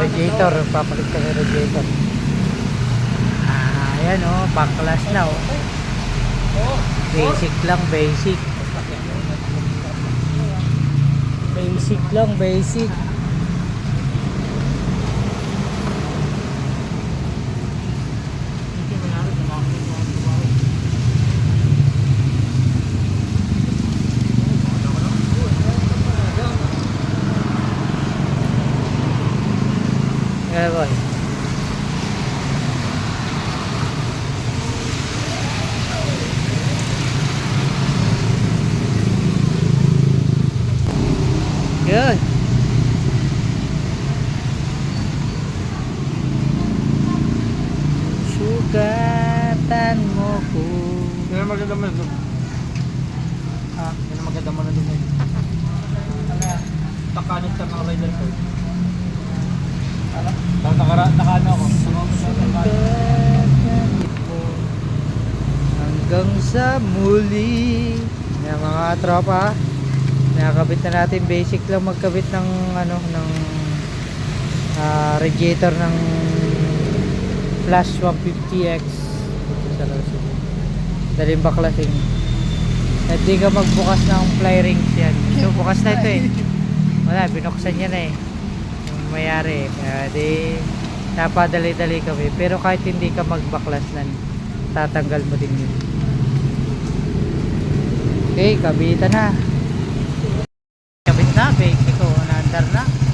radiator, papalit kami radiator. Ayan o, backlash na o. Basic lang, basic. Basic lang, basic. Kaya boy. Good. Sugatan mo ko. Yan ang maganda mo ito. Ah, Yan ang maganda mo na din eh. Takanit ka ng rider ko. Nakaano ako. Sugatan mo hanggang sa muli. Yan mga tropa. Nakakabit na natin, basic lang magkabit ng ano ng radiator ng Flash 150X sa Rosie. Daling baklasing. At di ka magbukas ng fly rings yan. So bukas na ito eh. Wala, binuksan niya na eh. Yung mayari. Di napadali-dali kami. Pero kahit hindi ka magbaklas nan, tatanggal mo din yun. Okay, kabitan na. Kabit na, basic o, naandar na.